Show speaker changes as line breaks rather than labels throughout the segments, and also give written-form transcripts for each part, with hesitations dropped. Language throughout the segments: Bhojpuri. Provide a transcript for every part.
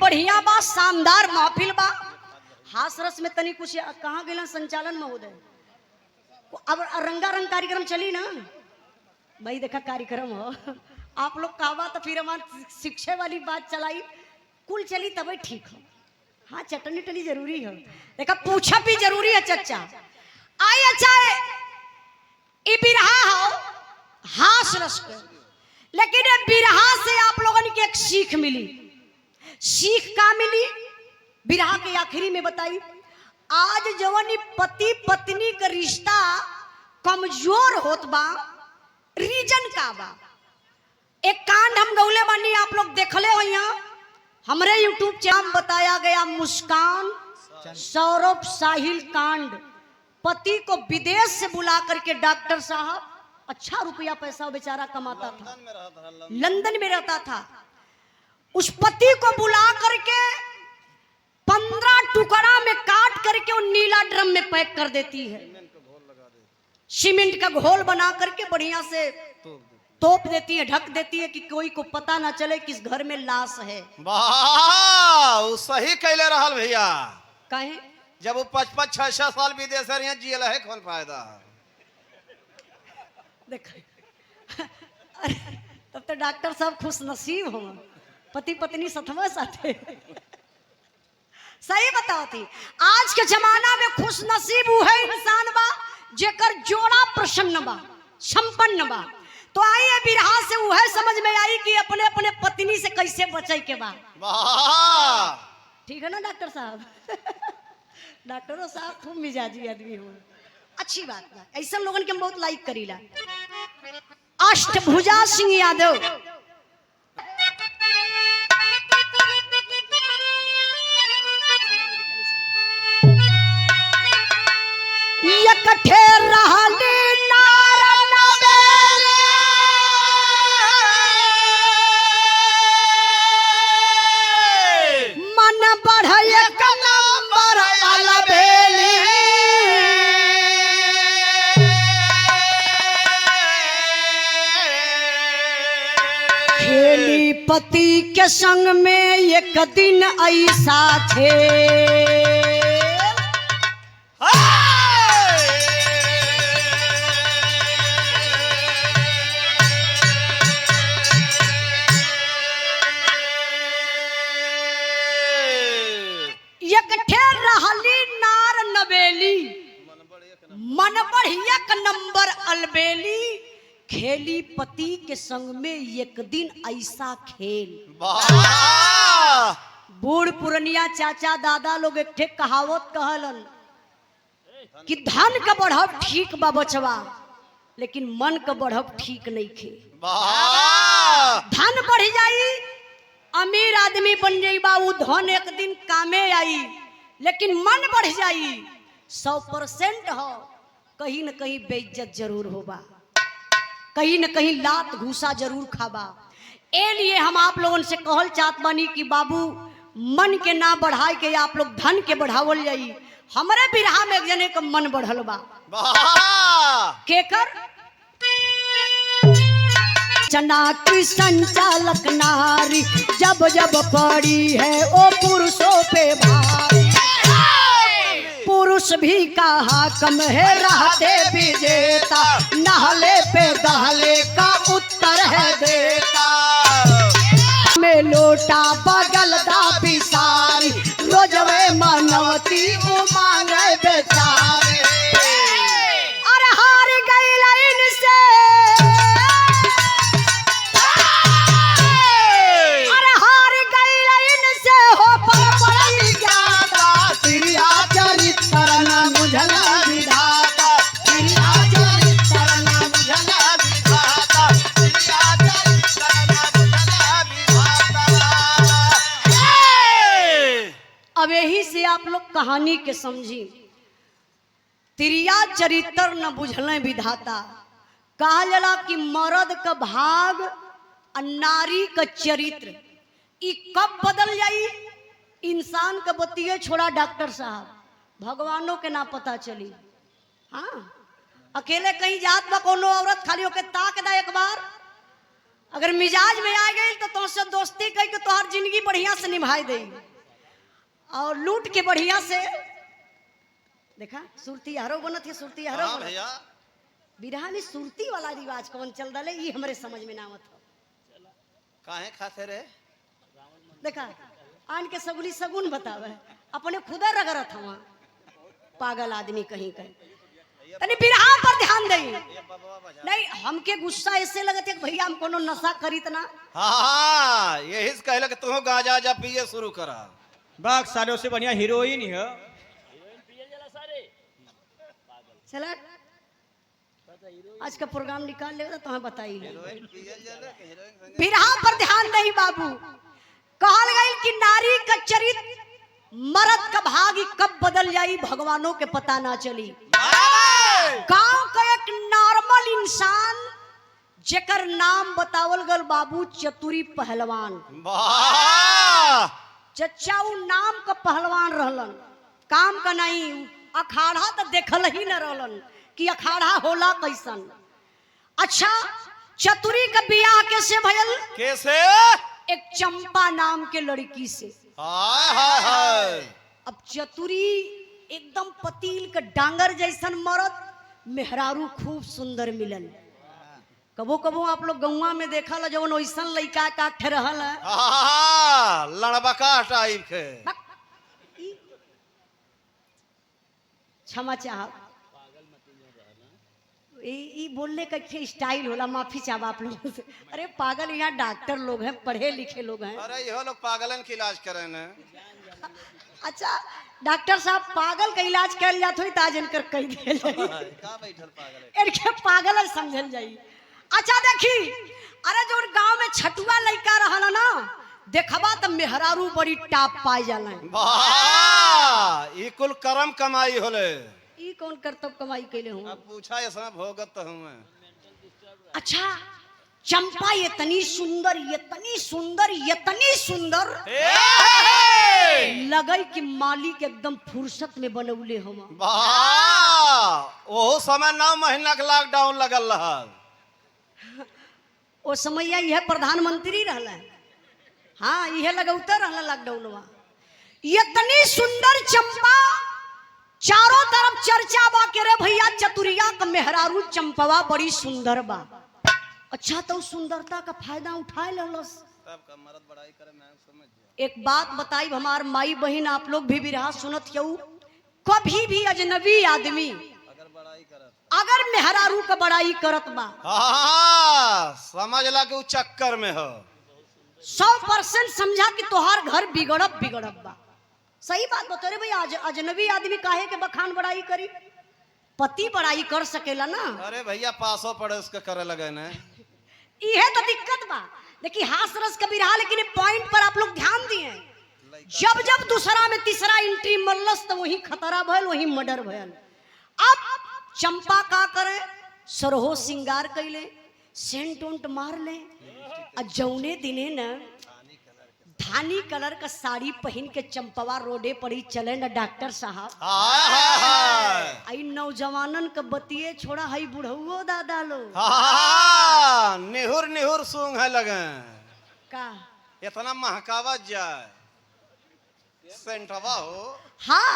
बढ़िया बा, शानदार महफिल बा। हास रस में तनी कुछ कहाँ गेला संचालन महोदय? अब रंगारंग कार्यक्रम चली ना भाई, देखा कार्यक्रम हो आप लोग कहा तो फिर हमारी शिक्षा वाली बात चलाई, कुल चली तब ठीक हो। हाँ चटनी टनी जरूरी हो, देखा पूछा भी जरूरी है चच्चा। आई अच्छा ये बिरहा हो हास रस के, लेकिन ये बिरहा से आप लोगों की एक सीख मिली। सीख का मिली बिरहा के आखिरी में बताई। आज जवन पति पत्नी का रिश्ता कमजोर होत बा, रीजन का बा? एक कांड हम गौले बानी, आप लोग देखले हो यहाँ हमरे यूट्यूब चैनल बताया गया, मुस्कान सौरभ साहिल कांड। पति को विदेश से बुला करके डॉक्टर साहब अच्छा रुपया पैसा बेचारा कमाता था, लंदन में रहता था। उस पति को बुला करके 15 टुकड़ा में काट करके वो नीला ड्रम में पैक कर देती है, सीमेंट का घोल बना करके बढ़िया से तोप देती है, ढक देती है कि कोई को पता ना चले किस घर में लाश है।
वाह सही कहले रहल भैया।
कहे
जब वो 55-6 साल विदेश में जियल है, कौन फायदा?
देख तब तो डॉक्टर साहब खुश नसीब हो, पति पत्नी सतवा साथे। सही बताओ थी, आज के जमाना में खुश नसीब वो है इंसान बा जेकर जोड़ा प्रसन्न बा, संपन्न बा। तो आइए बिरहा से वो है समझ में आई कि अपने अपने पत्नी से कैसे बचे के बा। ठीक है ना डॉक्टर साहब? डॉक्टरों साहब खूब मिजाजी आदमी हो, अच्छी बात बा। ऐसा लोगन के हम बहुत लाइक करीला। अष्टभुजा सिंह यादव इकट्ठे रहली नार नवेली, मन बढ़े एक नंबर अलबेली। खेली पति के संग में एक दिन ऐसा थे, मन बढ़िया नंबर अलबेली। खेली पति के संग में एक दिन ऐसा खेल। बूढ़ पुरनिया चाचा दादा लोग एक ठे कहावत कहलन कि धन का बढ़ब ठीक बा बचवा, लेकिन मन का बढ़ब ठीक नहीं खे। धन बढ़ जाई, अमीर आदमी बन जाई बा, वो धन एक दिन कामे आई, लेकिन मन बढ़ जाई 100% हो, कहीं न कहीं बेइज्जत जरूर होगा, कहीं न कहीं लात घूसा जरूर खाबा। ए लिए हम आप लोगों से कहल चाहत बानी कि बाबू मन के ना बढ़ाए के आप लोग धन के बढ़ावल जाई। हमारे बिरहा में एक जने का मन बढ़ल बा, केकर चना की संचालक नारी जब जब पड़ी है ओ पुरुषों पे भारी। पुरुष भी कहा कम है रहते विजेता, नहले पे दहले का उत्तर है देता। में लोटा बगल दा बिसारी, रोजवे मनवती उमांगे बेचारे। अरे हार गई लाइन से, अरे हार गई लाइन से हो पर पड़ी ज्ञाता। तिरिया चरित्र न मुझला विधाता, तिरिया चरित्र न मुझला विधाता, तिरिया चरित्र न मुझला विधाता। अब यही से आप लोग कहानी के समझी। तिरिया चरित्र न बुझले विधाता, कहा जला कि मर्द का भाग और नारी का चरित्र ई कब बदल जाई? इंसान का बतिये छोड़ा डॉक्टर साहब, भगवानों के ना पता चली। हाँ अकेले कहीं जात बा कोनो औरत खाली होके ताक दा एक बार, अगर मिजाज में आ गई तो तुमसे दोस्ती कह के तोहर जिंदगी बढ़िया से निभाई दे और लूट के बढ़िया से देखा सुरती हरो बनत है सुरती हरो
हाँ भैया
बिरहा में सुरती वाला रिवाज कौन चल रहा है ये हमरे समझ में ना आवत हो
काहे खाते रे
देखा आन के सगुली सगुन बतावे अपने खुदा रगरत हवा पागल आदमी कहीं कहीं तनी बिरहा पर ध्यान दई नहीं हमके गुस्सा ऐसे लगत है कि भैया हम कोनो नशा करीत ना
हाँ यही से कहले कि तू गांजा जा पिए शुरू करा
बाग सालों से बढ़िया हीरोइन है।
चला आज का प्रोग्राम निकाल ले तो हमें बताई ले बिरहा पर ध्यान दई बाबू कहल गई कि नारी का चरित्र मर्द का भाग कब बदल जाई भगवानों के पता ना चली गांव का एक नॉर्मल इंसान जेकर नाम बतावल गल बाबू चतुरी पहलवान
वाह
चचा उ नाम का पहलवान रहलन काम का नहीं अखाड़ा तो देखल ही न रहलन कि अखाड़ा होला कैसन। अच्छा चतुरी का बियाह कैसे भयल
कैसे
एक चंपा नाम के लड़की से।
हाय हाय हाय
अब चतुरी एकदम पतील का डांगर जैसन मरद मेहरारू खूब सुंदर मिलल। कबो कबो आप लोग गौवा में देखा ला जवन वैसन लड़का काठे रहल है
लड़बका टाइप के
क्षमा चाह ई बोलने का स्टाइल होला माफी चाह आप लोगों से। अरे पागल यहाँ डॉक्टर लोग हैं पढ़े लिखे लोग हैं।
अरे यो लोग पागलन के इलाज करे न।
अच्छा डॉक्टर साहब पागल का इलाज कर जात हुई ताज इनकर कह दिया
का बैठल पागल
इनके पागल समझल जाई। अच्छा देखी अरे जो गांव में छटुआ लड़का रहल ना देखबा तो मेहरारू बड़ी टाप पाई जाला।
वाह ई कुल करम कमाई होले
ई कौन करतब कमाई कैले हूँ
अब पूछा ऐसा भोगत तो हूँ मैं।
अच्छा चंपा इतनी सुंदर इतनी सुंदर इतनी सुंदर लगई कि मालिक एकदम फुर्सत में बनौले हम।
वाह ओहो समय 9 महीना के लॉकडाउन लगल रहल
ओ समय यह प्रधानमंत्री रहला हाँ यह लगौते रहला लॉकडाउनवा। इतनी सुंदर चंपा चारों तरफ चर्चा बा के रे भैया चतुरिया का मेहरारू चंपवा बड़ी सुंदर बा। अच्छा तो सुंदरता का फायदा उठाए ललस
तब का मर्द बड़ाई करे मैं समझ
एक बात बताई हमार माई बहन आप लोग भी बिरहा सुनत क्यों कभी भी अजनबी आदमी
अगर बड़ाई करत
अगर मेहरारू का बड़ाई करत बा
हाँ समझ ला कि उ चक्कर में हो
100% समझा कि तोहार घर बिगड़ब बिगड़ब बा। सही बात बता रे भैया अजनबी आदमी काहे के बखान बड़ाई करी पति बड़ाई कर सकेला ना।
अरे भैया पासो पड़ोस के करे लगे न
इहे तो दिक्कत बा। देखिए हास रस का बिरहा लेकिन पॉइंट पर आप लोग ध्यान दिए जब जब दूसरा में तीसरा एंट्री मरलस तो वही खतरा भयल वही मर्डर भयल। अब चंपा का करे सरहो सिंगार कैले सेंट उंट मार ले और जौने दिने न धानी कलर का साड़ी पहन के चंपवा रोडे पर ही चले न डॉक्टर साहब आई नौजवानन का बतिये छोड़ा हई बुढ़ऊ दादा लोग
निहुर निहुर सूंघ है लगे
का
इतना महकावत जाए सेंटवा हो।
हाँ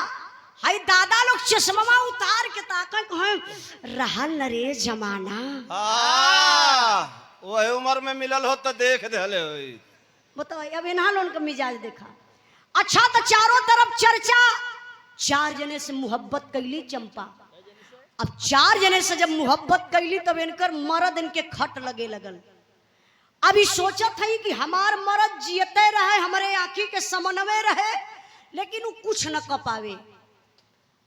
हई दादा लोग चश्मा उतार के ताकत कहें रहल न रे जमाना।
वही उम्र में मिलल हो तो देख दे होई
बताओ अब इन्हां लोगन का मिजाज देखा। अच्छा तो चारों तरफ चर्चा 4 जने से मोहब्बत कैली चंपा। अब 4 जने से जब मोहब्बत कैली तब इनकर मर्द इनके खट लगे लगल। अभी सोचत है कि हमार मर्द जियते रहे हमारे आंखी के समन्वय रहे लेकिन वो कुछ न कर पावे।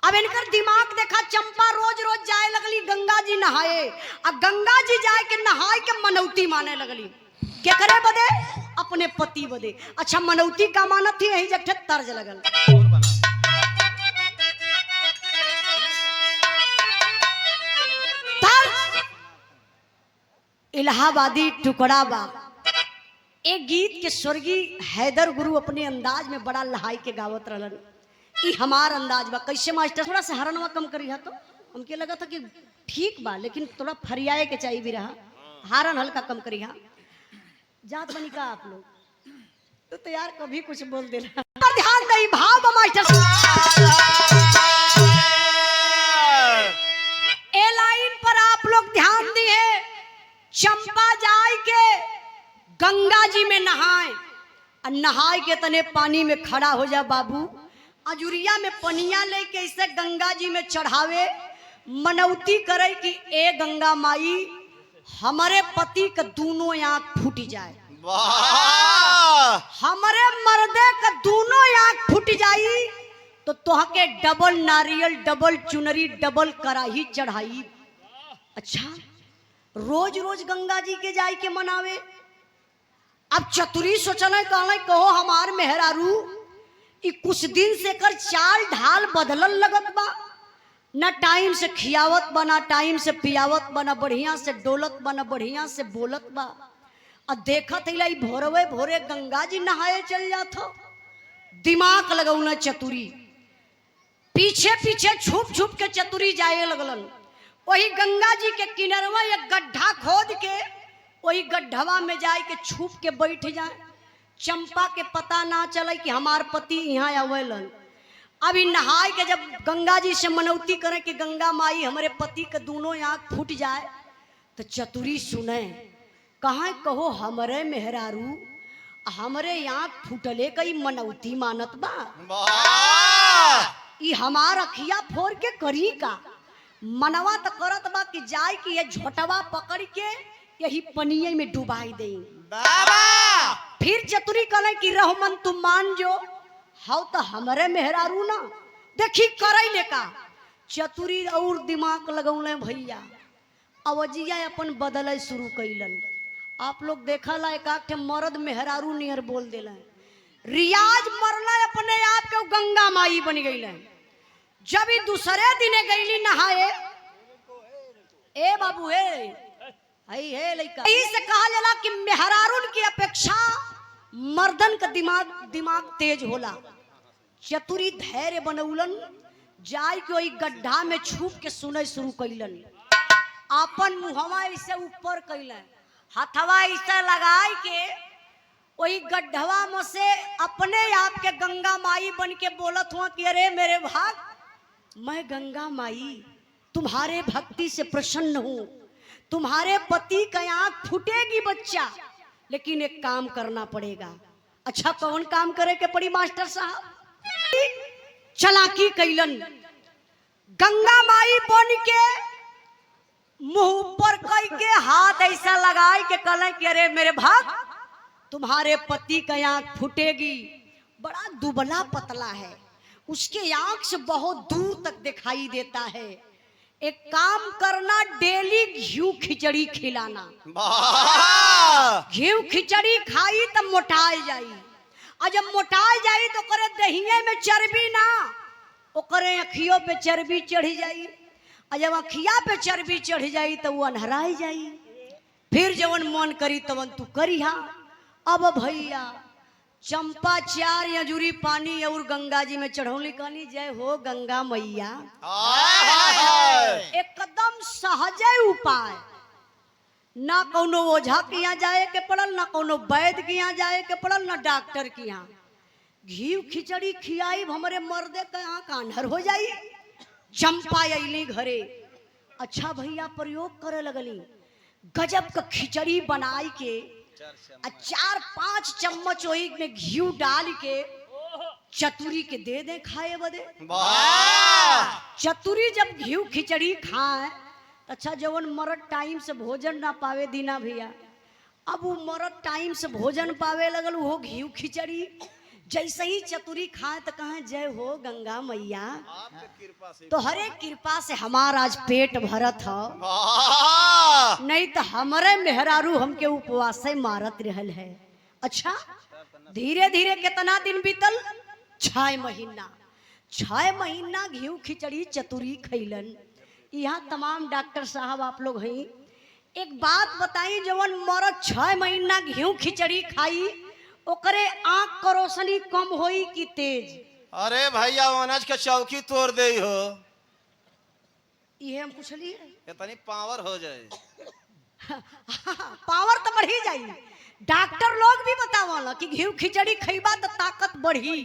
अब इनकर दिमाग देखा चंपा रोज रोज जाए लगली गंगा जी नहाए और गंगा जी जाए के नहाए के मनौती माने लगली क्या करे बदे अपने पति बदे। अच्छा मनौती का मानत थी यही जगह तर्ज लगल तर्ज इलाहाबादी टुकड़ा बा। एक गीत के स्वर्गीय हैदर गुरु अपने अंदाज में बड़ा लहाई के गावत रहलन। ई हमार अंदाज बा कैसे मास्टर थोड़ा सा हरनवा कम करी हा तो हमके लगा था कि ठीक बा लेकिन थोड़ा फरियाए के चाहिए भी रहा हारन हल्का कम करी हा। जात बनी का आप लोग तो यार कभी कुछ बोल देना पर ध्यान दई भाव बा मास्टर ए लाइन पर आप लोग ध्यान दिए चंपा जाए के गंगा जी में नहाए और नहाए के तने पानी में खड़ा हो जा बाबू अजुरिया में पनिया लेके इसे गंगा जी में चढ़ावे मनौती करे कि ए गंगा माई हमारे पति का दोनों आंख फूट जाए हमारे मर्दे का दोनों आंख फूट जाई तो तोह के डबल नारियल डबल चुनरी डबल कराही चढ़ाई। अच्छा रोज रोज गंगा जी के जाय के मनावे। अब चतुरी सोचना कहना कहो हमार मेहरारू ई कुछ दिन से कर चाल ढाल बदलल लगत बा न टाइम से खियावत बा ना टाइम से पियावत बा ना बढ़िया से डोलत बा ना बढ़िया से बोलत बा और देखत है भोरवे भोरे गंगा जी नहाए चल जात हो। दिमाग लगौना चतुरी पीछे पीछे छुप छुप के चतुरी जाए लगलन। वही गंगा जी के किनारवा एक गड्ढा खोद के वही गड्ढवा में जाए के छुप के बैठ जाए। चंपा के पता ना चले कि हमार पति यहाँ आवेलन। अभी नहाए के जब गंगा जी से मनौती करें कि गंगा माई हमारे पति के दोनों आंख फूट जाए तो चतुरी सुने कहाँ कहो हमरे मेहरारू हमरे आंख फूटले कई मनौती मानत बा ई हमार अखिया फोड़ के करी का मनवा तो करत बा कि जाए कि ये झोटवा पकड़ के यही पनिये में डुबाई दे। फिर चतुरी कहले कि रहमन तुम मान जो हाउ तो हमारे मेहरारू ना देखी करे ले का। चतुरी और दिमाग लगौले भैया अवजिया अपन बदले शुरू कैलन। आप लोग देखा ला एक मर्द मेहरारू नियर बोल दिल रियाज मरना अपने आप के गंगा माई बन गई। जब ही दूसरे दिने गईली नहाए ए बाबू हे लइका से कहा जाला कि मेहरारून की अपेक्षा मर्दन का दिमाग तेज होला। चतुरी धैर्य बनौलन जाय के वही गड्ढा में छुप के सुने शुरू कैलन। अपन मुहवा ऐसे ऊपर कैलन हथवा ऐसे लगाए के वही गड्ढवा में से अपने आप के गंगा माई बन के बोलत हुआ कि अरे मेरे भाग मैं गंगा माई तुम्हारे भक्ति से प्रसन्न हूँ। तुम्हारे पति का आंख फूटेगी बच्चा लेकिन एक काम करना पड़ेगा। अच्छा कौन काम करे के पड़ी मास्टर साहब? चलाकी कैलन गंगा माई बन के मुंह पर कई के हाथ ऐसा लगाए के कहले कि अरे मेरे भाग तुम्हारे पति का आंख फूटेगी। बड़ा दुबला पतला है उसके आंख से बहुत दूर तक दिखाई देता है। एक काम करना डेली घी खिचड़ी खिलाना। घी खिचड़ी खाई तब मोटाई जाई और जब मोटाई जाई तो करे दहिये में चर्बी ना ओकरे अखियों पे चर्बी चढ़ जाई और जब अखिया पे चर्बी चढ़ जाई तो वो अनहराई जाई। फिर जवन मन करी तवन तू करिहा। अब भैया चंपा चार यजुरी पानी और गंगा जी में चढ़ौली कहनी जय हो गंगा मैया। एकदम सहजे उपाय ना कोनो ओझा के यहाँ जाए के पड़ल ना कोनो वैद्य के यहाँ जाए के पड़ल ना डॉक्टर के यहाँ। घी खिचड़ी खियाई हमारे मर्दे के यहाँ कांधर हो जाई। चंपा अली घरे अच्छा भैया प्रयोग करे लगली गजब का खिचड़ी बनाई के 4-5 चम्मच वही में घी डाल के चतुरी के दे दे खाए बदे। चतुरी जब घी खिचड़ी खाए अच्छा जवन मरद टाइम से भोजन ना पावे दीना भैया अब वो मरद टाइम से भोजन पावे लगल वो घी खिचड़ी जैसे ही चतुरी खाए तो कहे जय हो गंगा मैया तो हरे कृपा से हमारा आज पेट भरत हो नहीं तो हमारे मेहरारू हमके उपवास से मारत रहल है। अच्छा धीरे धीरे कितना दिन बीतल 6 महीना 6 महीना घी खिचड़ी चतुरी खैलन। यहाँ तमाम डॉक्टर साहब आप लोग हैं एक बात बताई जवन मरद 6 महीना घी खिचड़ी खाई ओकरे आंख को रोशनी कम होई कि तेज?
अरे भैया अनाज के चौकी तोड़ दे हो
ये हम पूछलिए
इतनी पावर हो जाए।
पावर तो बढ़ी जाई डॉक्टर लोग भी बतावल कि घी खिचड़ी खइबा तो ताकत बढ़ी,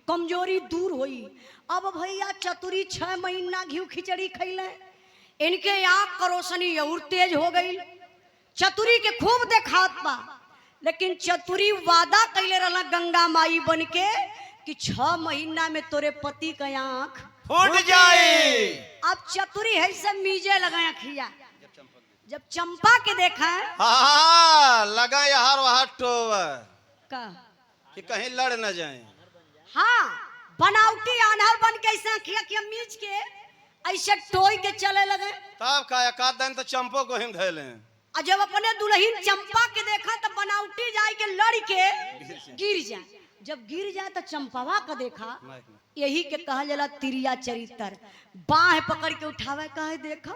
कमजोरी दूर होई। अब भैया चतुरी 6 महीना घी खिचड़ी खैले, इनके आँख का रोशनी और तेज हो गई। चतुरी के खूब देखात बा, लेकिन चतुरी वादा कैले रहला गंगा माई बन के कि 6 महीना में तोरे पति का आँख
फूट जाए।
अब चतुरी है से मीजे लगाया खिया, जब चंपा के देखा
हाँ लगा यार वहाँ टोव
का
कि कहीं लड़ न जाए।
हाँ बनावटी आन्हर बन के ऐसा खिया खिया मीच के ऐसे टोई के चले लगे।
तब का एक आध दिन तो चंपो को हिम धैले।
और जब अपने दुल्हन चंपा के देखा तो बनावटी जाए के लड़ के गिर जाए, जब गिर जाए तो चंपावा का देखा, यही के कहा जला तिरिया चरित्र। बाह पकड़ के उठावे कहे देखा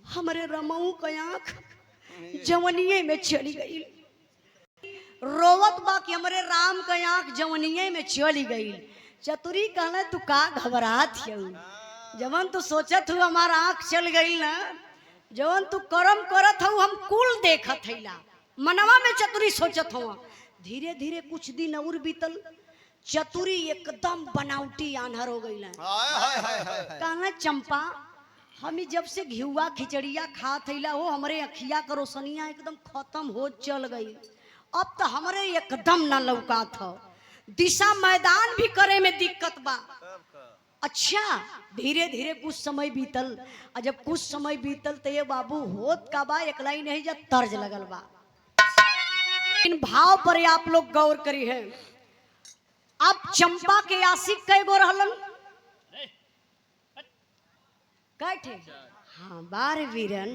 हमारे रमऊ का आँख जवनिये में चली गई, रोवत बा कि हमारे राम का आँख जवनिये में चली गई। चतुरी कहले तू का घबरात है, जवन तू सोचत हूँ हमारा आँख चल गई ना, जवन तू कर्म करत हूँ हम कुल देखत हैला, मनवा में चतुरी सोचत हुआ। धीरे धीरे कुछ दिन और बीतल, चतुरी एकदम बनावटी आन्हर हो गई। कहना चंपा हम जब से घिउआ खिचड़िया खात हैला हो हमरे अखिया का रोशनिया एकदम खत्म हो चल गई, अब तो हमरे एकदम ना लौकात हो, दिशा मैदान भी करे में दिक्कत बा। अच्छा धीरे धीरे कुछ समय बीतल, और जब कुछ समय बीतल तो ये बाबू होत का बा एक लाइन नहीं जब तर्ज लगल बा। इन भाव पर आप लोग गौर करी है। अब चंपा के आशिक कई गो रहलन, कैठे हाँ बार वीरन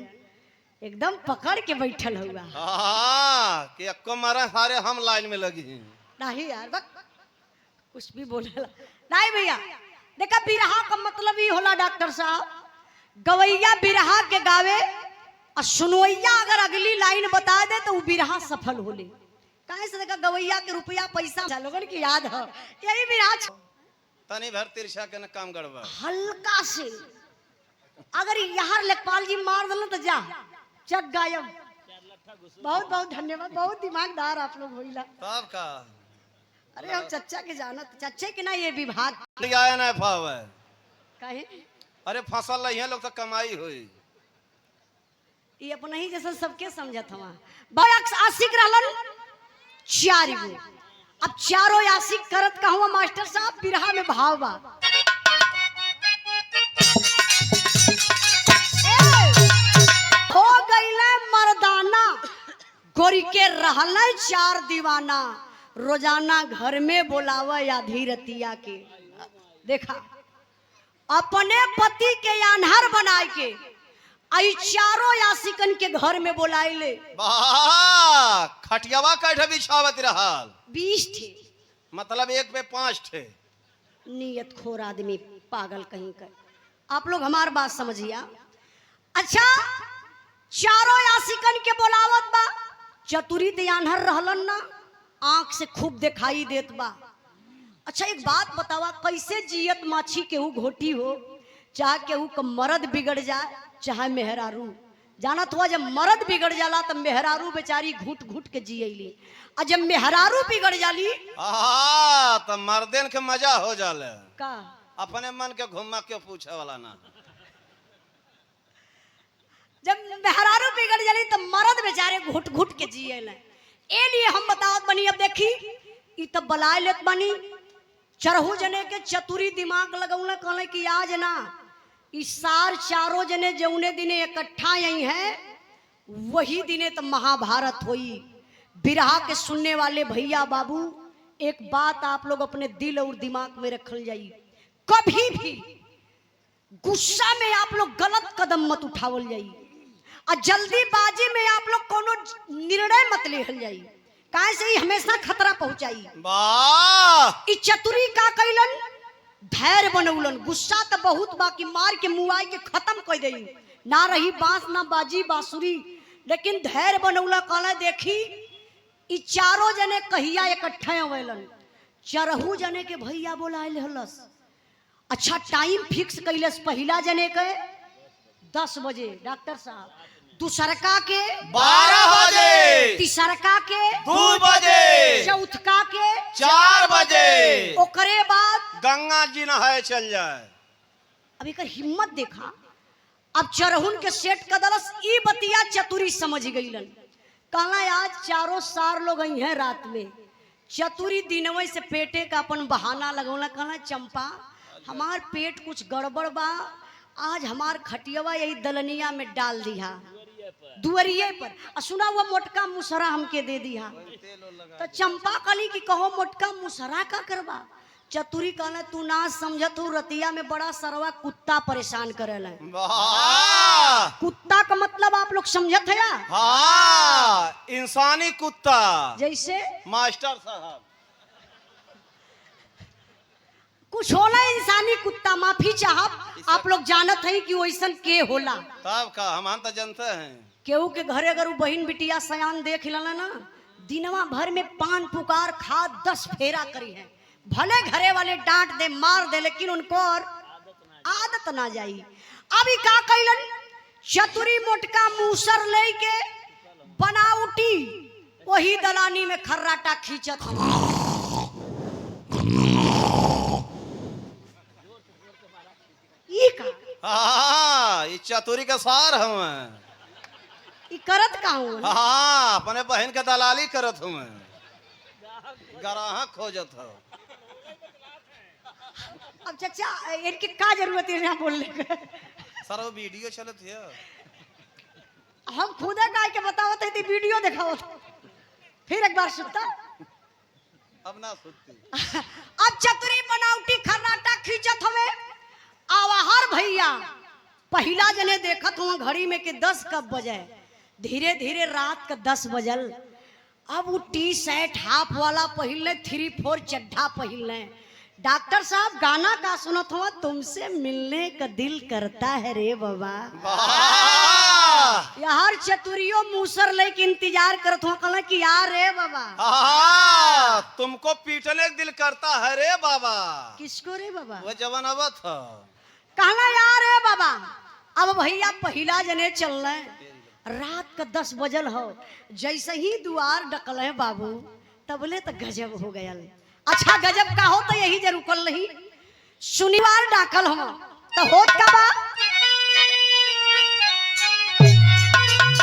एकदम पकड़ के बैठल हुआ।
हाँ कि अक्को मारा सारे हम लाइन में लगी हैं।
नहीं यार बक कुछ भी बोलेला नहीं भैया। देखा बिरहा का मतलब ही होला डॉक्टर साहब, गवैया बिरहा के गावे और सुनवैया अगर अगली लाइन बता दे तो वो बिरहा सफल होले। काहे से देखा गवैया के रुपया पैसा लोगन की याद है, यही बिरहा
तनी भर तिरछा के न काम गड़बड़
हल्का से अगर यहाँ लेखपाल जी मार दल तो जा चक गायब। बहुत बहुत धन्यवाद, बहुत दिमागदार आप लोग होइला।
तब का
अरे हम चच्चा के जानत, चच्चे के ना ये विभाग
आया ना फावे
काहे
अरे फसल लही लोग तो कमाई हुई।
ये अपना ही जैसा सबके समझत हवा। बड़ा आशिक रहलन 4 गो, अब चारों आशिक करत कहवा मास्टर साहब बिरहा में भाव बा। हो गईले मर्दाना गोरी के रहले 4 दीवाना, रोजाना घर में बोलावे आधी रतिया के। देखा अपने पति के आन्हर बनाए के आई चारों आशिकन के घर में बुलाइले।
वाह खटियावा कैठे बिछावत रहल
20 थे,
मतलब 1 पे 5 थे।
नियत खोर आदमी पागल कहीं का। आप लोग हमार बात समझिया। अच्छा चारों आशिकन के बोलावत बा, चतुरी दयानहर रहलन ना, आंख से खूब दिखाई देत बा। अच्छा एक बात बतावा, कैसे जियत माछी केहू घोटी हो, चाहे केहू का मर्द बिगड़ जाए चाहे मेहरारू। जानत हुआ जब मर्द बिगड़ जाला तब मेहरारू बेचारी घुट घुट के जियली, और जब मेहरारू बिगड़ जाली
तो मर्देन के मजा हो जाले
का
अपने मन के घुमा के पूछे वाला ना।
जब मेहरारू बिगड़ जाली तब मर्द बेचारे घुट घुट के जियले। ए लिए हम बतावत बनी। अब देखी ई तब बलाय लेत बनी, चरहू जने के चतुरी दिमाग लगौले, कहले कि आज ना इस सार चारों जने जौने दिने इकट्ठा यही है वही दिने तो महाभारत हुई। बिरहा के सुनने वाले भैया बाबू एक बात आप लोग अपने दिल और दिमाग में रखल जाई, कभी भी गुस्सा में आप लोग गलत कदम मत उठावल जाई, और जल्दीबाजी में आप लोग कोनो निर्णय मत लेहल जाई, काहे से ही हमेशा खतरा पहुंचाई।
वाह
ई चतुरी का कैलन, धैर्य बनौलन। गुस्सा तो बहुत बाकी मार के मुआई के खत्म कर दई, ना रही बांस ना बाजी बांसुरी, लेकिन धैर्य बनौला। कहला देखी ई चारों जने कहिया इकट्ठे होवेलन, चरहू जने के भैया बोलाइल हलस। अच्छा टाइम फिक्स कैलस, पहला जने के 10 बजे डॉक्टर साहब, दूसरका के
12 बजे,
तीसरका के
2 बजे,
चौथका के
4 बजे
ओकरे बाद
गंगा जी नहाए चल जाए।
अब एकर हिम्मत देखा। अब चरहुन के सेट कदलस ई बतिया चतुरी समझ गईलन। कहला आज चारों सार लोग आई हैं रात में। चतुरी दिनवे से पेटे का अपन बहाना लगौला। कहला चंपा हमार पेट कुछ गड़बड़ बा, आज हमार खटियावा यही दलनिया में डाल दिया दुअरिये पर। सुना हुआ मोटका मुसरा हमके दे दिया। तो चंपा कली की कहो मोटका मुसरा का करवा। चतुरी कहना तू ना समझत हूँ, रतिया में बड़ा सरवा कुत्ता परेशान करेला।
वाह!
कुत्ता का मतलब आप लोग समझत है या?
हाँ, इंसानी कुत्ता।
जैसे
मास्टर साहब
कुछ होला इंसानी कुत्ता, माफी चाहब आप लोग जानत है कि वैसन के होला।
तब का हम तो जानते हैं।
केहू के घरे अगर वो बहन बिटिया सयान देख लेना ना, दिनवा भर में पान पुकार खा 10 फेरा करी है। भले घरे वाले डांट दे मार दे, लेकिन उनको और आदत ना जाई। अभी का कैलन चतुरी मोटका मूसर लेके बनावटी वही दलानी में खर्राटा खींचत।
हाँ, ये चतुरी का सार हूँ।
ई करत का हूँ?
हाँ, अपने बहन के दलाली करत हूँ। ग्राहक खोजत हो।
अब चाचा इनकी का जरूरत है यहाँ बोलने के?
सर वो वीडियो चलत है।
हम खुदा का के बतावत है तो वीडियो दिखावत। फिर एक बार सुनता।
अब ना सुनती।
अब चतुरी बनावटी खर्राटा खींचत हमें। आवाहर भैया पहला जने देखत हुआ घड़ी में कि 10 कब बजे। धीरे धीरे रात का 10 बजल। अब वो टी शर्ट हाफ वाला पहले 3-4 चड्ढा पहले। डॉक्टर साहब गाना का सुनत हुआ, तुमसे मिलने का दिल करता है रे बाबा। यार चतुरियो मूसर लेके इंतजार करत हुआ। कहला कि यार रे बाबा।
हाँ, तुमको पीटने का दिल करता है रे बाबा।
किसको रे बाबा?
वो जवान अब था।
कहला यार रे बाबा। अब भैया पहला जने चल रहे, रात का 10 बजल हो। जैसे ही द्वार डकल है बाबू, तबले तो गजब हो गया। अच्छा गजब का हो तो यही जरूर कल नहीं। शनिवार डाकल हम तो होत का बा।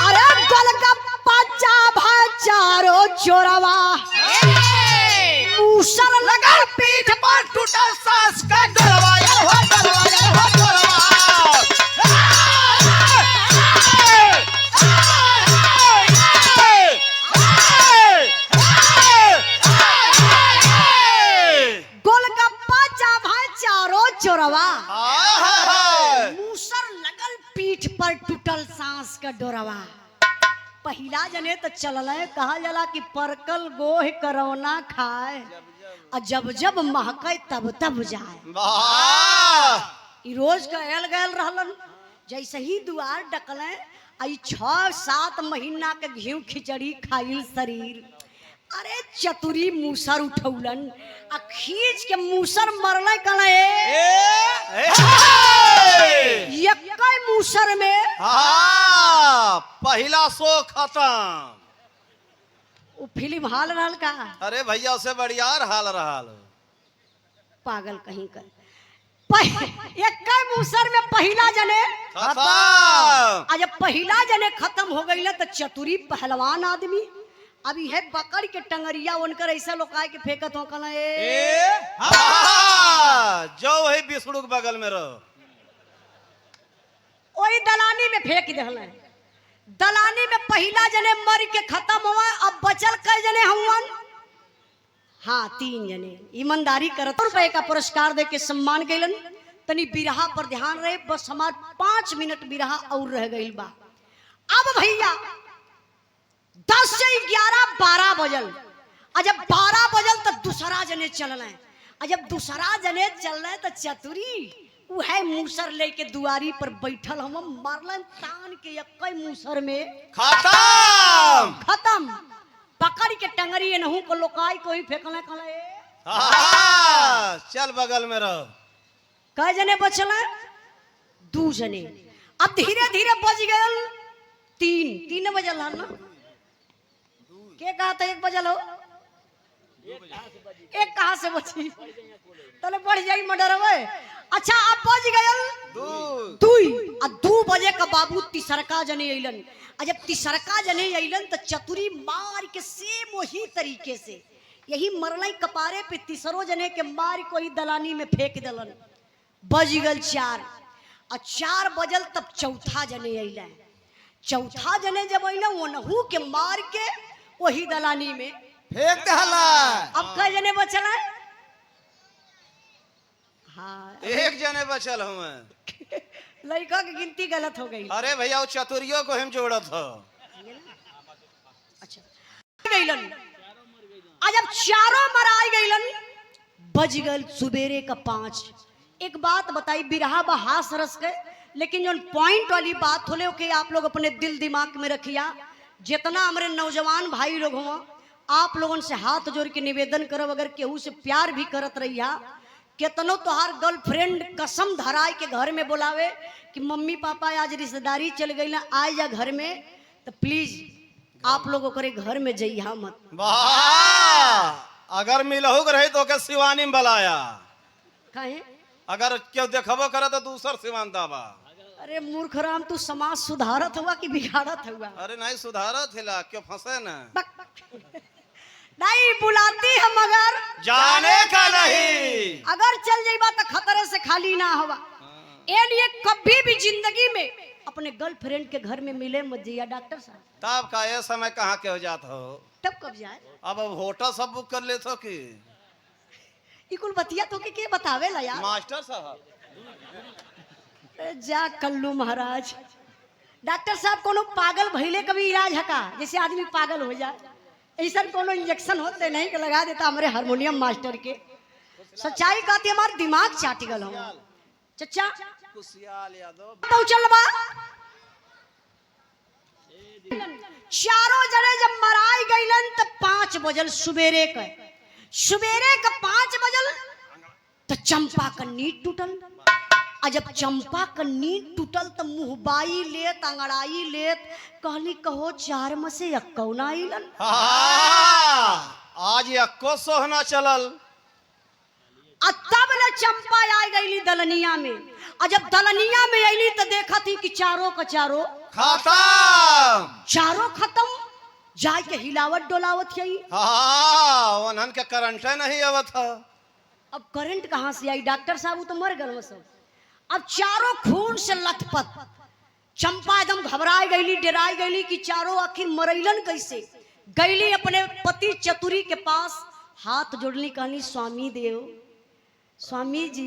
अरे गोलगप्पा चाभा चारो चोरवा, मूसर लगा पीठ पर टूटा सांस का डरवा। चोरवा मूसर लगल पीठ पर टूटल सांस का डोरवा। पहला जने तो चलल है। कहा जला कि परकल गोह करौना खाए, और जब जब महके तब तब जाए। ई रोज का एल गैल रहलन। जैसे ही द्वार डकले, आई 6-7 महीना के घी खिचड़ी खाइल शरीर। अरे चतुरी मूसर उठौलन आ खींच के मूसर मरले। कले यक्कै मूसर में
पहला शो खत्म।
वो फिल्म हाल रहल का।
अरे भैया उसे बढ़िया हाल रहा।
पागल कहीं कर। यक्कै मूसर में पहला जने
खत्म।
आज पहला जने खत्म हो गई तो चतुरी पहलवान आदमी अभी है पकड़ के टंगरिया उनकर ऐसा लोकाय के फेंकत हो। कला
जो वही बिस्कुट के बगल में रहो,
वही दलानी में फेंक दहल। दलानी में पहला जने मर के खत्म हुआ। अब बचल कई जने हुवन? हाँ 3 जने। ईमानदारी करत रुपए का पुरस्कार दे के सम्मान कैलन। तनी बिरहा पर ध्यान रहे। बस हमार 5 मिनट बिरहा और रह गई बा। अब भैया 10 से 11-12 बजल। जब 12 बजल तो दूसरा जने चल रहे। जब दूसरा जने चल रहे तो चतुरी वह मूसर लेके दुआरी पर बैठल हम मारलन तान के यक्कै मूसर में खत्म। पकड़ के टंगरी नहू को लोकाई कोई फेंकले। कले
चल बगल में रहो।
कई जने बचल? 2 जने। अब धीरे धीरे बच गए तीन बजल हल ना के कहा था 1 बजल हो एक कहा से बची तले बढ़ जाई मर्डर हवे अच्छा अब बज गयल दुई आ 2 बजे का बाबू तिसरका जने अइलन आ जब तिसरका जने अइलन तो चतुरी मार के सेम वही तरीके से यही मरलाई कपारे पे तीसरो जने के मार को ही दलानी में फेंक दलन बज गल 4 और 4 बजल तब चौथा जने अइला चौथा जने जब अइला ओनहू के मार के वही दलानी में
फेंक दहला।
अब कई जने बचल है हाँ
एक जने बचल हमें।
लड़का की गिनती गलत हो गई
अरे भैया वो चतुरियों को हम जोड़त हो।
अच्छा गईलन आज अब चारों मराई गईलन बज गल सुबेरे का 5 एक बात बताई बिरहा बहास रस के लेकिन जो पॉइंट वाली बात होले कि आप लोग अपने दिल दिमाग में रखिया जितना हमारे नौजवान भाई लोग हुआ आप लोगों से हाथ जोड़ के निवेदन करब अगर केहू से प्यार भी करत रहिया केतनो तोहार गर्लफ्रेंड कसम धराए के घर में बुलावे कि मम्मी पापा आज रिश्तेदारी चल गई ना आए जा घर में तो प्लीज आप लोग ओकरे घर में जइहा मत
वाह अगर मिलहु रहे तो के शिवानी में बुलाया
काहे
अगर क्यों देखबो करे तो दूसर सिवान दावा।
अरे मूर्ख राम तू समाज सुधारत हुआ कि बिगाड़त हुआ
अरे नहीं सुधारत हिला क्यों फंसे ना
नहीं बुलाती हम मगर
जाने का नहीं
अगर चल जाइबा तो खतरे से खाली ना हुआ ए लिए कभी भी जिंदगी में अपने गर्लफ्रेंड के घर में मिले मत जाइए डॉक्टर साहब
तब का ये समय कहाँ के हो जात हो
तब कब जाए
अब होटल सब बुक कर ले तो कि
इकुल बतिया तो के बतावे ला यार
मास्टर साहब
जा कल्लू महाराज डॉक्टर साहब कोनो पागल भइले कभी इलाज हका जैसे आदमी पागल हो जाए ऐसा कोनो इंजेक्शन होते नहीं कि लगा देता हमारे हारमोनियम मास्टर के सच्चाई कहती हमारे दिमाग चाट गल हो चचा
कुशियाल यादव
पहुंचल बा चारों जने जब मराई गईलन तो 5 बजल सुबेरे का 5 बजल तो चंपा का नींद टूटल आ जब चंपा का नींद टूटल तो मुहबाई लेत अंगड़ाई लेत कहली कहो 4 में से अक्कौ ना आइलन
आज अक्को सोहना चलल
आ तब न चंपा आ गईली दलनिया में आ जब दलनिया में आईली तो देखा थी कि चारों का चारों खत्म जाय के हिलावत डोलावत यही
वनन के करंट नहीं आवत है।
अब करंट कहाँ से आई डॉक्टर साहब तो मर गए सब अब चारों खून से लथपथ चंपा एकदम घबराई गईली डराई गईली कि चारों आखिर मरैलन कैसे गईली अपने पति चतुरी के पास हाथ जोड़ली कहली स्वामी देव स्वामी जी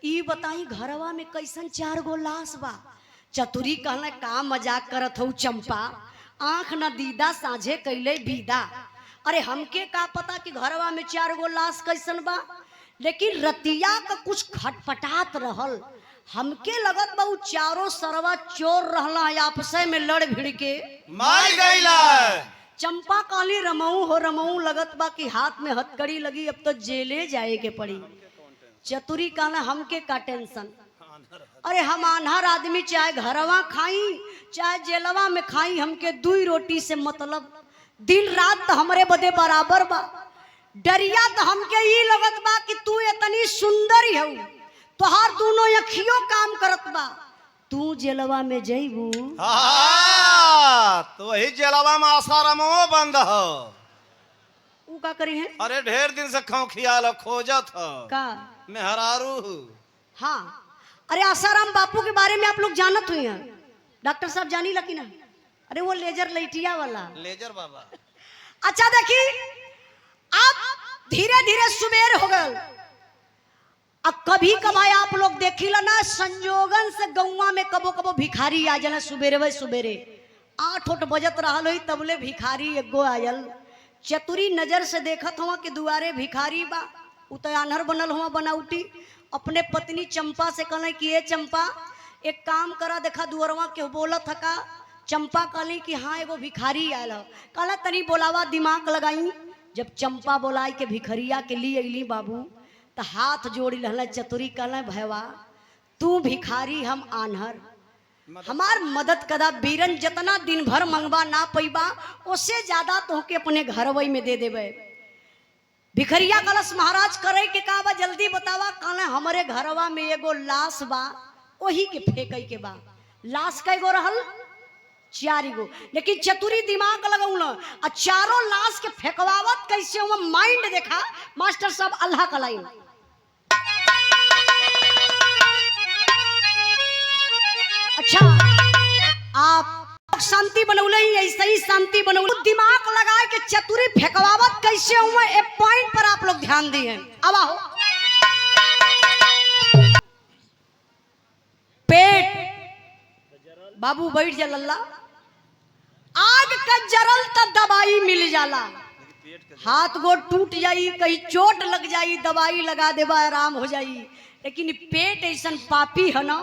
ई बताई घरवा में कैसन 4 गो लाश बा चतुरी कहला का मजाक करत हो चंपा आंख न दीदा साझे कैले बीदा अरे हमके का पता कि घरवा में 4 गो लाश कैसन बा लेकिन रतिया का कुछ खटपटात रहल हमके लगत बा उ चारों सरवा चोर रहला आपस में लड़ भिड़ के
मार गईला।
चंपा कहली रमऊ हो रमऊ लगत बा कि हाथ में हथकड़ी लगी अब तो जेले जाए के पड़ी चतुरी कहला हमके का टेंशन अरे हम आन्हर आदमी चाहे घरवा खाई चाहे जेलवा में खाई हमके 2 रोटी से मतलब दिन रात तो हमरे बदे बराबर बा डरिया तो हमके ई लगत बा कि तू इतनी सुंदर ही हऊ तोहार दोनों अखियों काम करत बा तू जेलवा में जइबू
तो वही जेलवा में आसारामो बंद हो
ऊ का करी है
अरे ढेर दिन से खाओ खियाल खोजत हो
का
मेहरारू
हाँ अरे आसाराम बापू के बारे में आप लोग जानत हुई हैं डॉक्टर साहब जानी लकी ना अरे वो लेजर लाइटिया वाला
लेजर बाबा।
अच्छा देखी अब धीरे धीरे सुबेर हो गल अब कभी कभाई आप लोग देखिला ना संजोगन से गौवा में कबो कबो भिखारी आ जाला सुबेरे सुबेरे 8 बजत रहल हुई तबले भिखारी एगो आयल चतुरी नजर से देखत हुआ कि दुआरे भिखारी बा उ तो आन्हर बनल हुआ बनाउटी अपने पत्नी चंपा से कहले कि ये चंपा एक काम करा देखा दुअरवा के बोलत हका चंपा कहली कि हाँ एगो भिखारी आयल हो कहला तनी बोलावा दिमाग लगाई जब चंपा बोलाई के भिखरिया के लिए अली बाबू तो हाथ जोड़ी रहल चतुरी कहले भैवा तू भिखारी हम आन्हर हमार मदद कदा बीरन, जितना दिन भर मंगवा ना पैबा उससे ज्यादा तोहके अपने घरवई में दे देवे। भिखरिया कलश महाराज करे के का बा जल्दी बतावा। कहले हमारे घरवा में एगो लाश बा, वही के फेंके के बा। लाश कई गो रहल? 4 गो। लेकिन चतुरी दिमाग लगौल आ चारों लाश के फेंकवावत कैसे हुआ माइंड देखा मास्टर साहब। अल्लाह का लाइन अच्छा आप शांति बनौले ही ऐसे ही शांति बनौले। दिमाग लगाए के चतुरी फेंकवावत कैसे हुआ एक पॉइंट पर आप लोग ध्यान दिए। अब आओ पेट बाबू बैठ जा लल्ला। आग का जरल तो दवाई मिल जाला, हाथ गोड़ टूट जाई, कहीं चोट लग जाई, दवाई लगा देवा आराम हो जाई। लेकिन पेट ऐसा पापी है ना,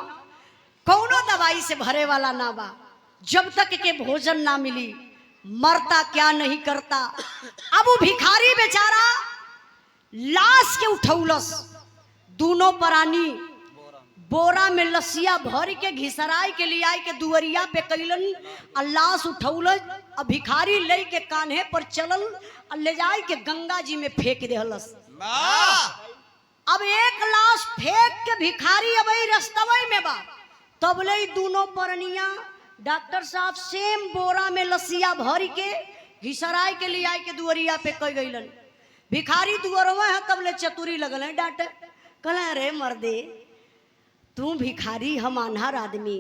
कौनो दवाई से भरे वाला ना बा। जब तक के भोजन ना मिली मरता क्या नहीं करता। अब वो भिखारी बेचारा लाश के उठौलस, दोनों प्राणी बोरा में लसिया भर के घिसराई के लिए आए के दुवरिया पे कैलन। लाश उठौल, भिखारी ले के कान्हे पर चलल, ले जाए के गंगा जी में फेंक देहलस। अब एक लाश फेंक के भिखारी अब रस्तवे में बा, तब ले दोनों परनिया डॉक्टर साहब सेम बोरा में लसिया भर के घिसराई के लिए आए के दुवरिया पे कह गईलन। भिखारी दुवरवा है, तब ले चतुरी लगल है डांटे। कहले अरे मर्दे तू भिखारी, हम अनहर आदमी,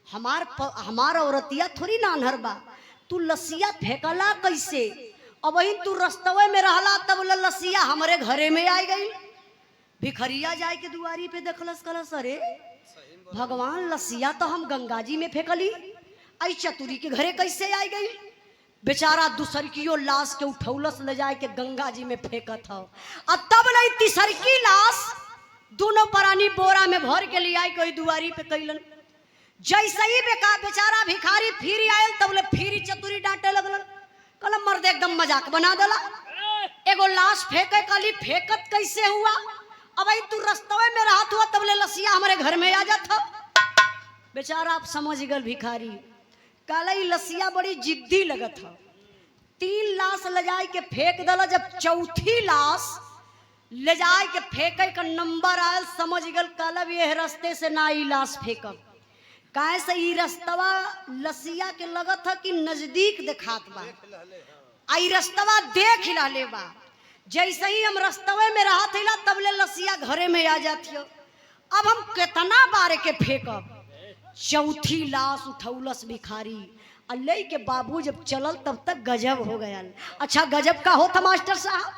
हमार औरतिया थोड़ी ना अनहर बा, तू लसिया फेंकला कैसे? अब वही तू रस्तवे में रहला, तब लसिया हमारे घरे में आ गई। भिखरिया जाए के दुआरी पे देखलस, कलस अरे भगवान लसिया तो हम गंगा जी में फेंकली, आई चतुरी के घरे कैसे आ गई? बेचारा दूसरकियो लाश के उठौलस, ले जाए के गंगा जी में फेंकत हो। और तब नहीं तीसरकी लाश दोनों प्राणी बोरा में भर के लिए आई कोई दुआरी पे कैलन। जैसे ही बेचारा भिखारी फिर आयल, तब ले फिर चतुरी डांटे लगलन। कहल मर्द एकदम मजाक बना देला, एगो लाश फेंके काली फेंकत कैसे हुआ? अब तू रस्तवे में रहत हुआ, तब ले लसिया हमारे घर में आ जाता। बेचारा आप समझ गल भिखारी, कहला लसिया बड़ी जिद्दी लगत है। 3 लाश ले जाए के फेंक दला, जब चौथी लाश ले जाए के फेंके का नंबर आयल, समझ गल कहलब ये रस्ते से ना ई लाश फेंकब। काहे से ई रस्तवा लसिया के लगत है कि नजदीक देखात बा, आई रस्तवा देख ले बा। जैसे ही हम रस्तवे में रहत हिला, तब ले लसिया घरे में आ जाती हो। अब हम कितना बार के फेंकब? चौथी लाश उठौलस भिखारी, अल्लाह के बाबू जब चलल तब तक गजब हो गया। अच्छा गजब का होता मास्टर साहब?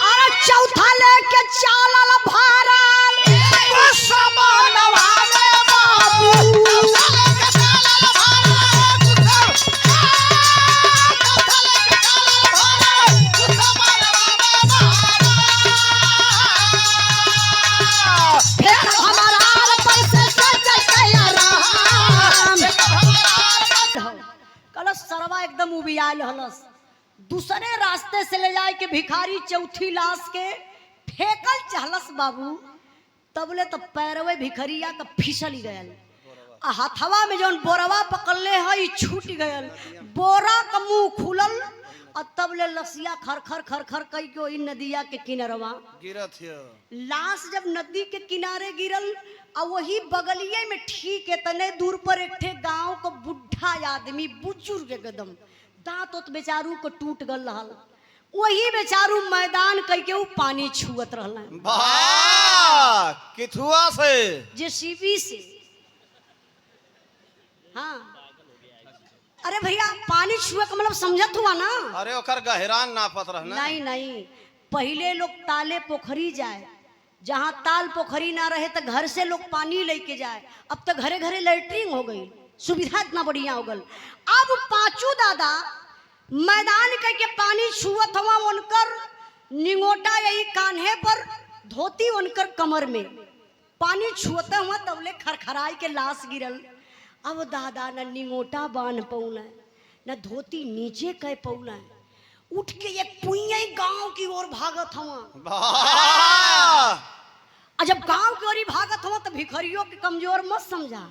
अरे चौथा लेके चालल भारल सरवा एकदम उबियाल हलस। दूसरे रास्ते से ले जाए के भिखारी चौथी लाश के फेंकल चाहलस बाबू, तबले तो पैरवे भिखरिया का फिसल गयल। हथवा में जौन बोरवा पकड़ले है छूट गयल, बोरा का मुंह खुलल, और तबले लसिया खर खर खर खर कई के वही नदिया के किनारवा
गिरत है।
लाश जब नदी के किनारे गिरल, और वही बगलिए में ठीक इतने दूर पर एक ठे गांव को बुढ़ा आदमी, बुजुर्ग एकदम, दांत उत बेचारू को टूट गल रहल, वही बेचारू मैदान कई के वो पानी छुअत रहल।
वाह किथुआ से
जेसीबी से। हाँ अरे भैया पानी छुए का मतलब समझत हुआ ना?
अरे ओकर गहरान नापत रहना।
नहीं नहीं, पहले लोग ताले पोखरी जाए, जहाँ ताल पोखरी ना रहे तो घर से लोग पानी लेके जाए। अब तो घरे घरे लैट्रिन हो गई, सुविधा इतना बढ़िया हो गल। अब पांचों दादा मैदान के पानी छुअत हुआ, उनकर निंगोटा यही कान्हे पर, धोती उनकर कमर में, पानी छुअता हुआ तबले खरखराई के लाश गिरल। अब दादा न निंगोटा बांध पौला, न धोती नीचे कह पौला, उठ के एक पुइया गांव की ओर भागत हुआ। जब गांव की ओर भागत हुआ तो भिखरियों के कमजोर मत समझा।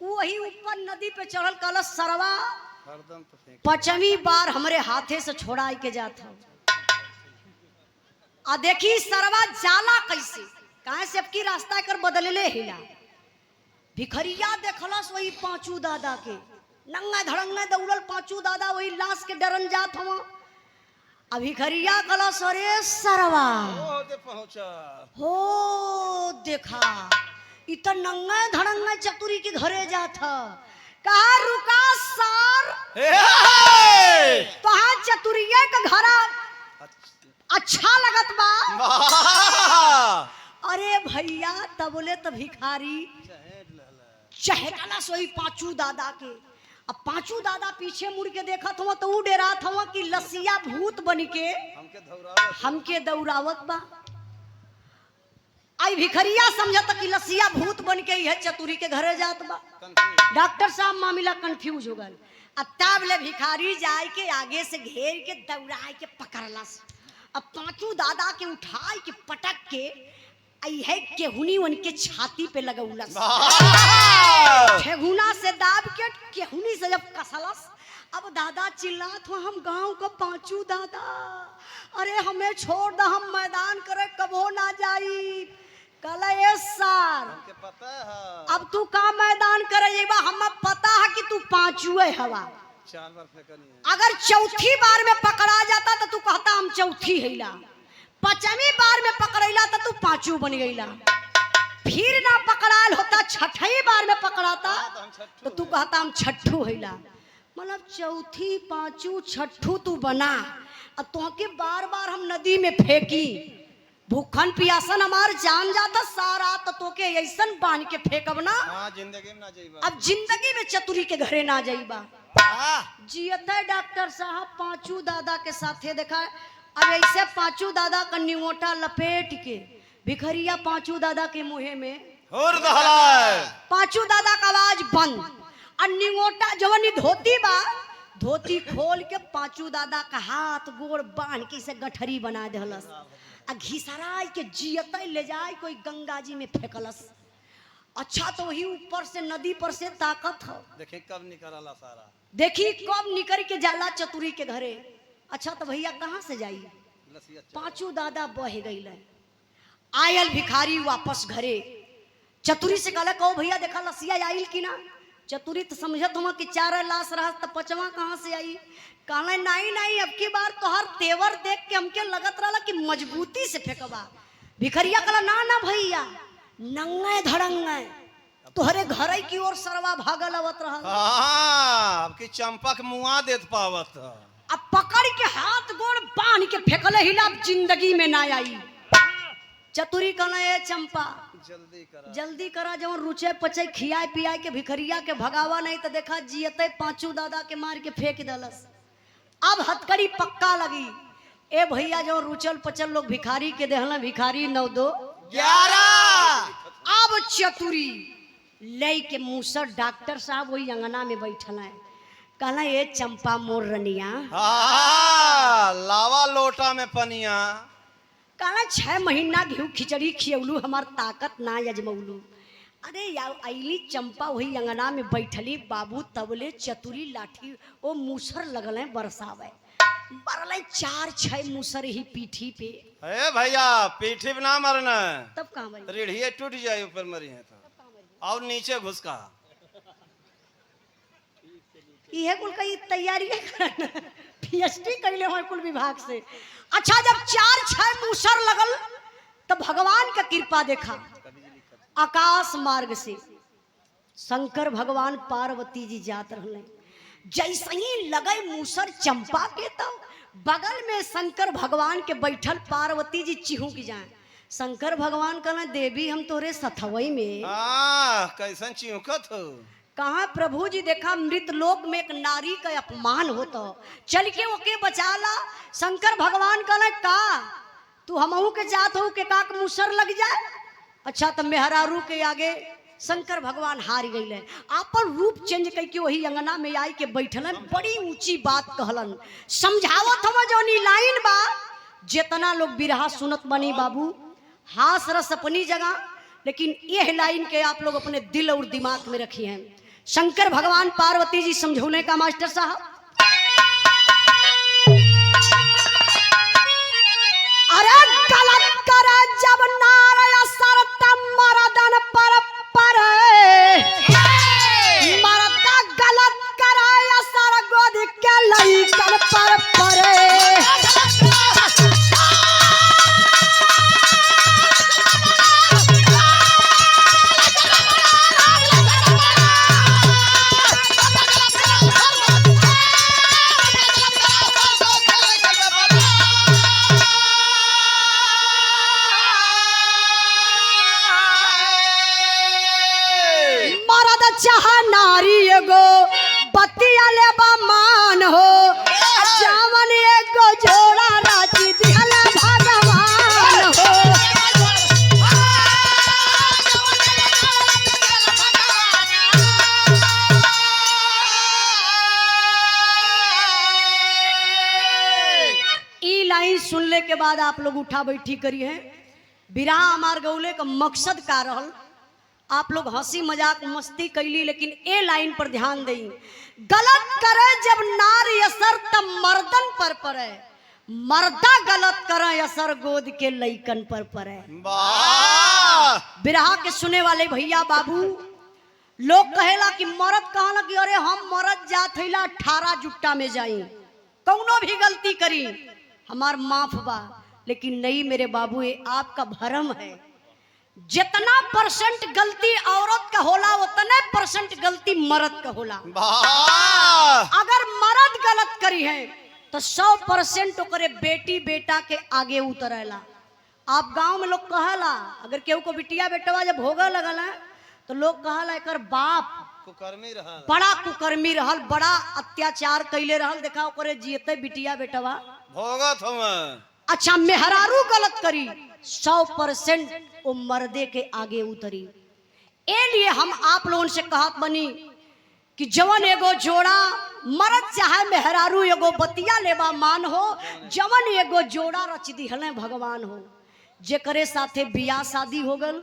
वही ऊपर नदी पे चढ़ल कलश सरवा
हरदम तो फेंक।
5वीं बार हमरे हाथे से छोड़ाई के जात हूँ। आ देखी सरवा जाला कैसे, काहे से अब की रास्ता कर बदलले हिला। भिखरिया देखलस वही पांचू दादा के नंगा धड़ंगा दौड़ल पांचू दादा वही लाश के डरन जात हवा। अब भिखरिया कलस अरे सरवा
ओ दे पहुंचा।
हो देखा इत नंगा धड़ंगा चतुरी के घरे जात ह। कहा रुका सर,
हे!
कहा चतुरिया का घरा अच्छा लगत बा।
वाह!
अरे भैया तब बोले तो भिखारी चहकला सोई पांचू दादा के। अब पांचू दादा पीछे मुड़ के देखत हुआ तो ऊ डेरात हुआ कि लसिया भूत बन के हमके दौड़ावत बा। आई भिखरिया समझत कि लसिया भूत बन के यह चतुरी के घरे जात बा। डॉक्टर साहब मामला कंफ्यूज हो गल। अब तब ले भिखारी जाए के आगे से घेर के दौड़ाए के पकड़लस। अब पांचू दादा के उठाए के पटक के आई है केहुनी उनके छाती पे लगौलस। ठेहुना से दाब के केहुनी से जब कसलस, अब दादा चिल्लात हुआ हम गांव का पांचू दादा, अरे हमें छोड़ दा, हम मैदान करे कबो ना जाई। कले सर
हमके पता है।
अब तू का मैदान करे जेबा, हमें पता है कि तू पांचुए हवा।
4 बार फेंकनी है।
अगर चौथी बार में पकड़ा जाता तो तू कहता हम चौथी हैला। 5वीं बार में पकड़ैला तो तू पांचू बन गईला। फिर ना पकड़ाल होता 6ठी बार में पकड़ाता तो तू कहता हम छठू हैला। मतलब चौथी पांचू छठू तू बना। अब तोहके बार बार हम नदी में फेंकी, भूखन पियासन हमार जान जाता सारा, तो तोके ऐसन बांध के फेंकब ना।
हाँ जिंदगी में ना जाइबा।
अब जिंदगी में चतुरी के घरे ना जाइबा। जियते डॉक्टर साहब पांचू दादा के साथे देखा। अब ऐसे पांचू दादा का निगोटा लपेट के भिखरिया पांचू दादा के मुहे में
और दहला
पांचू दादा का आवाज बंद और निगोटा जवनी धोती बा, धोती खोल के पांचू दादा का हाथ गोड़ बांध के से गठरी बना देहलस। आ घिसराय के जियते ले जाए कोई गंगा जी में फेंकलस। अच्छा तो वही ऊपर से नदी पर से ताकत हो।
देखी कब निकलला सारा।
देखी कब निकल के जाला चतुरी के घरे। अच्छा तो भैया कहाँ से जाई।
लसिया
पांचू दादा बह गई। आयल भिखारी वापस घरे। चतुरी से कहला कहो भैया देखा लसिया आइल की ना। चतुरी तो समझत हुआ कि 4 लाश रहा तो 5वां कहाँ से आई। कहला नहीं नहीं अब की बार तो हर तेवर देख के हमके लगत रहा कि मजबूती से फेंकबा। भिखरिया कहला ना ना भैया नंगे धड़ंगे तोहरे घर की ओर सरवा भागल आवत रहा।
हाँ अब की चंपा के मुआ देत पावत।
अब पकड़ के हाथ गोड़ बांध के फेंकले हिला, अब जिंदगी में ना आई। चतुरी कहना ए चंपा जल्दी करा जब रुचे पचे खियाए पियाए के भिखरिया के भगावा, नहीं तो देखा जियते पांचू दादा के मार के फेंक दलस। अब हथकड़ी पक्का लगी। ए भैया जो रुचल पचल लोग भिखारी के देहला, भिखारी 9 2 11। अब चतुरी ले के मूसर डॉक्टर साहब वही अंगना में बैठल है। कहला ये चंपा मोर रनिया।
हाँ लावा लोटा में पनिया।
कहला 6 महीना घी खिचड़ी खियौलू हमार ताकत ना यजमौलू। अरे यार अली चंपा वही अंगना में बैठली। बाबू तबले चतुरी लाठी वो मूसर लगल बरसावे। बरले 4-6 मूसर ही पीठी पे।
ए भैया पीठी पे ना मरना,
तब कहाँ भाई
रीढ़िए टूट जाए ऊपर मरी है तो और नीचे घुसका।
ये कुल कई तैयारी पीएचडी कर ले हो कुल विभाग से। अच्छा जब 4-6 मूसर लगल तो भगवान का कृपा देखा। आकाश मार्ग से शंकर भगवान पार्वती जी जात रहले। जैसे ही लगे मूसर चंपा के तो बगल में शंकर भगवान के बैठल पार्वती जी चिहू की जाए। शंकर भगवान कहना देवी हम तोरे सथवई में।
कैसन चिंकत हो।
कहा प्रभु जी देखा मृत लोक में एक नारी का अपमान होता, चल के ओके बचाला। शंकर भगवान कहना का तू हमहू के जात हो के काक मूसर लग जाए। अच्छा तो मेहरारू के आगे शंकर भगवान हार गई। आपन रूप चेंज करके वही अंगना में आई के बैठलन। बड़ी ऊंची बात कहलन, समझावत हम जौनी लाइन बा। जितना लोग बिरहा सुनत बनी बाबू हास रस अपनी जगह, लेकिन यह लाइन के आप लोग अपने दिल और दिमाग में रखिए हैं। शंकर भगवान पार्वती जी समझौने का मास्टर साहब, अरे गलत करे जब नार असर तब मरदन पर मरदा गलत करे असर गोद के लइकन पर परे। चाह नारी एगो बतिया लेबा मान हो, जावन एगो जोड़ा राजी दिहल भगवान हो। ई लाइन सुनने के बाद आप लोग उठा बैठी करी है। बिरहा हमार गौले का मकसद का रहल, आप लोग हंसी मजाक मस्ती कैली, लेकिन ए लाइन पर ध्यान दें। गलत करे जब नारी असर तब मर्दन पर पड़े, मर्दा गलत करे असर गोद के लइकन पर पड़े। बिरहा के सुने वाले भैया बाबू लोग कहेला कि मर्द कहला कि अरे हम मर्द जात हैला 18 जुट्टा में जाई, कौनो भी गलती करी हमार माफ बा, लेकिन नहीं मेरे बाबू, ये आपका भरम है। जितना % गलती औरत का होला उतने % गलती मर्द का होला। अगर मर्द गलत करी है तो 100% ओकरे बेटी बेटा के आगे उतरेला। आप गांव में लोग कहला, अगर केहू को बिटिया बेटवा जब भोगा लगल है तो लोग कहला एकर बाप
कुकर्मी रहल,
बड़ा कुकर्मी रहल, बड़ा अत्याचार कैले रहल, देखा ओकरे जियते बिटिया बेटवा
भोगत हम।
अच्छा, मेहरारू गलत करी 100% वो मर्दे के आगे उतरी। ए लिए हम आप लोगों से कहत बनी कि जवन एगो जोड़ा मर्द चाहे मेहरारू एगो बतिया लेबा मान हो, जवन एगो जोड़ा रच दिहले भगवान हो। जेकरे साथे बियाह शादी हो गल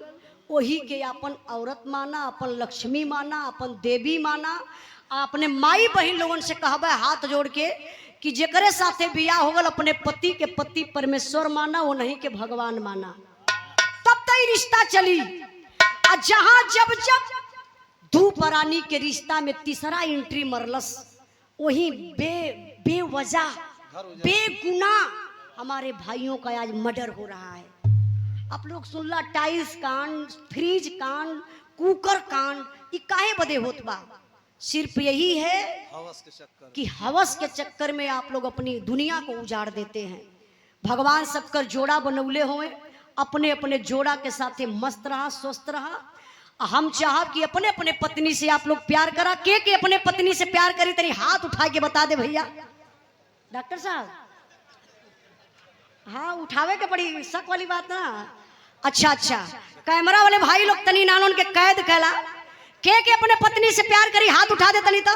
वही के अपन औरत माना, अपन लक्ष्मी माना, अपन देवी माना। अपने माई बहन लोगन से कहबे हाथ जोड़ के कि जेकरे साथे बियाह हो गल अपने पति के पति परमेश्वर माना, वो नहीं के भगवान माना, तब तक रिश्ता चली। और जहां जब जब दू परानी के रिश्ता में तीसरा एंट्री मरलस, वही बेवजह बेगुना हमारे भाइयों का आज मर्डर हो रहा है। आप लोग सुनला टाइल्स कांड, फ्रिज कांड, कुकर कांड, ये काहे बदे होत बा? सिर्फ यही है
हवस के चक्कर
कि हवस के चक्कर में आप लोग अपनी दुनिया को उजाड़ देते हैं। भगवान सबकर जोड़ा बनौले हुए, अपने अपने जोड़ा के साथे मस्त रहा, स्वस्थ रहा। हम चाहब कि अपने अपने पत्नी से आप लोग प्यार करा। के अपने पत्नी से प्यार करी तनी हाथ उठा के बता दे भैया। डॉक्टर साहब, हाँ उठावे के पड़ी, शक वाली बात ना। अच्छा, कैमरा वाले भाई लोग तनी नानों के कैद कैला, के अपने पत्नी से प्यार करी हाथ उठा दे तनी तो।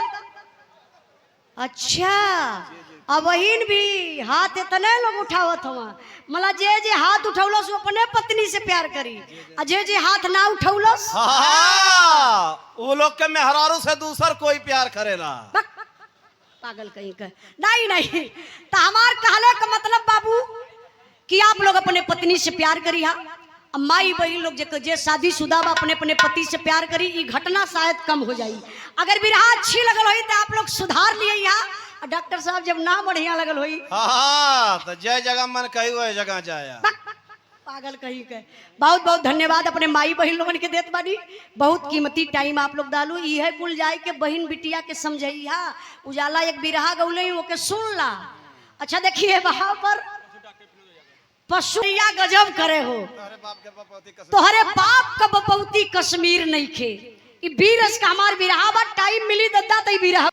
अच्छा, अब वहीन भी हाथ इतने लोग उठावत हुआ, मतलब जे हाथ उठौलस वो अपने पत्नी से प्यार करी, और जे हाथ ना उठौलस
वो लोग के मेहरारू से दूसर कोई प्यार करेला।
पागल कहीं का नहीं। तो हमार कहले का मतलब बाबू कि आप लोग अपने पत्नी से प्यार करी। हा माई बहन लोग जे शादीशुदा बा अपने अपने पति से प्यार करी, ये घटना शायद कम हो जाई। अगर बिरहा अच्छी लगल होई तो आप लोग सुधार लिए यहाँ। डॉक्टर साहब जब ना बढ़िया लगल होई
तो जय जगह मन कही वह जगह जाया।
पागल कहीं के बहुत बहुत धन्यवाद अपने माई बहन लोगन के देत बानी। बहुत कीमती टाइम आप लोग डालू। यह कुल जाए के बहन बिटिया के समझैया। उजाला एक बिरहा गौले वो के सुन ला। अच्छा देखिए वहां पर पशुया गजब करे हो, तोहरे बाप का बपौती कश्मीर नहीं खे। वीरस का हमार बिरहा टाइम मिली दद्दा तई बिरहा